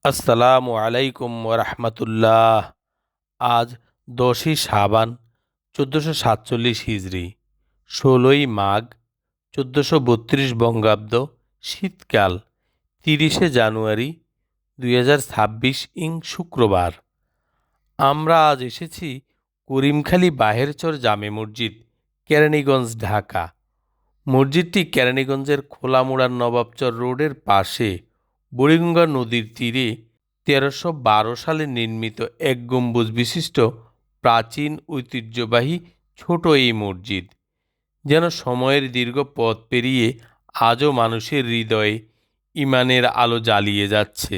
আসসালামু আলাইকুম ওরহমতুল্লাহ। আজ 10ই শাবান 1447 হিজরি, 16ই মাঘ 1432 বঙ্গাব্দ, শীতকাল, 30শে জানুয়ারি 2026 শুক্রবার। আমরা আজ এসেছি করিমখালী বাহেরচর জামে মসজিদ, কেরানীগঞ্জ, ঢাকা। মসজিদটি কেরানীগঞ্জের খোলামুড়ার নবাবচর রোডের পাশে বুড়িগঙ্গা নদীর তীরে 1312 সালে নির্মিত এক গম্বুজ বিশিষ্ট প্রাচীন ঐতিহ্যবাহী ছোট এই মসজিদ যেন সময়ের দীর্ঘ পথ পেরিয়ে আজও মানুষের হৃদয়ে ইমানের আলো জ্বালিয়ে যাচ্ছে।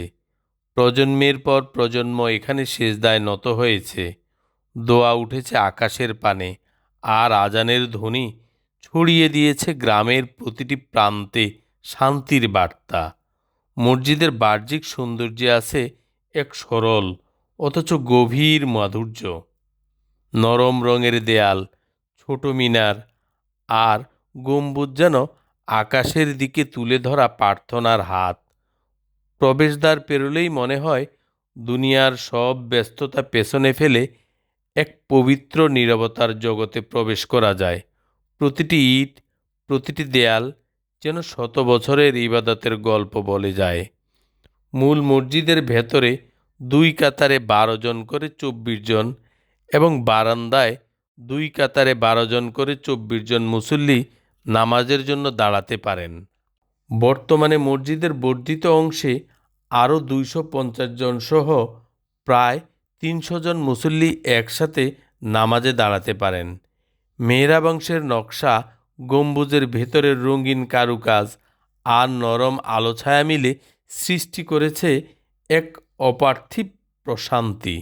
প্রজন্মের পর প্রজন্ম এখানে সেজদায় নত হয়েছে, দোয়া উঠেছে আকাশের পানে, আর আজানের ধ্বনি ছড়িয়ে দিয়েছে গ্রামের প্রতিটি প্রান্তে শান্তির বার্তা। মসজিদের বাহ্যিক সৌন্দর্যে আছে এক সরল অথচ গভীর মাধুর্য। নরম রঙের দেয়াল, ছোট মিনার আর গম্বুজ যেন আকাশের দিকে তুলে ধরা প্রার্থনার হাত। প্রবেশদ্বার পেরোলেই মনে হয় দুনিয়ার সব ব্যস্ততা পেছনে ফেলে এক পবিত্র নীরবতার জগতে প্রবেশ করা যায়। প্রতিটি ইট, প্রতিটি দেয়াল যেন শত বছরের ইবাদতের গল্প বলে যায়। মূল মসজিদের ভেতরে 2 কাতারে 12 জন করে 24 জন এবং বারান্দায় 2 কাতারে 12 জন করে 24 জন মুসল্লি নামাজের জন্য দাঁড়াতে পারেন। বর্তমানে মসজিদের বর্ধিত অংশে আরও 250 জন সহ প্রায় 300 জন মুসল্লি একসাথে নামাজে দাঁড়াতে পারেন। মেহরাব অংশের নকশা, গম্বুজের ভেতরের রঙিন কারুকাজ আর নরম আলো ছায়া মিলে সৃষ্টি করেছে এক অপার্থিব প্রশান্তি।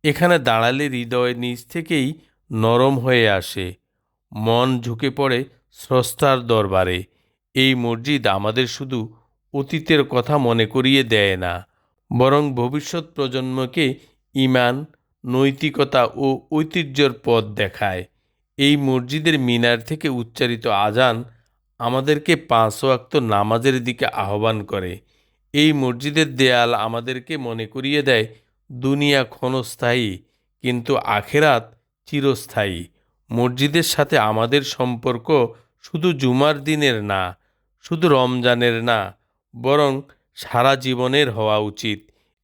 এখানে দাঁড়ালে হৃদয় নিজ থেকেই নরম হয়ে আসে, মন ঝুঁকে পড়ে স্রষ্টার দরবারে। এই মসজিদ আমাদের শুধু অতীতের কথা মনে করিয়ে দেয় না, বরং ভবিষ্যৎ প্রজন্মকে ঈমান, নৈতিকতা ও ঐতিহ্যের পথ দেখায়। এই মসজিদের মিনার থেকে উচ্চারিত আজান আমাদেরকে 5 ওয়াক্ত নামাজের দিকে আহ্বান করে। এই মসজিদের দেয়াল আমাদেরকে মনে করিয়ে দেয় দুনিয়া ক্ষণস্থায়ী, কিন্তু আখেরাত চিরস্থায়ী। মসজিদের সাথে আমাদের সম্পর্ক শুধু জুমার দিনের না, শুধু রমজানের না, বরং সারা জীবনের হওয়া উচিত।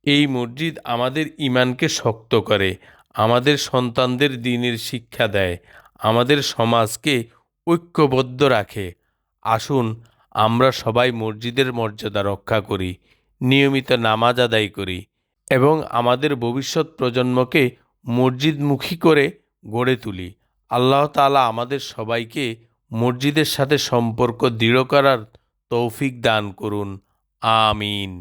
এই মসজিদ আমাদের ঈমানকে শক্ত করে, আমাদের সন্তানদের দ্বীনের শিক্ষা দেয়, আমাদের সমাজকে ঐক্যবদ্ধ রাখে। আসুন আমরা সবাই মসজিদের মর্যাদা রক্ষা করি, নিয়মিত নামাজ আদায় করি এবং আমাদের ভবিষ্যৎ প্রজন্মকে মসজিদমুখী করে গড়ে তুলি। আল্লাহ তাআলা আমাদের সবাইকে মসজিদের সাথে সম্পর্ক দৃঢ় করার তৌফিক দান করুন। আমিন।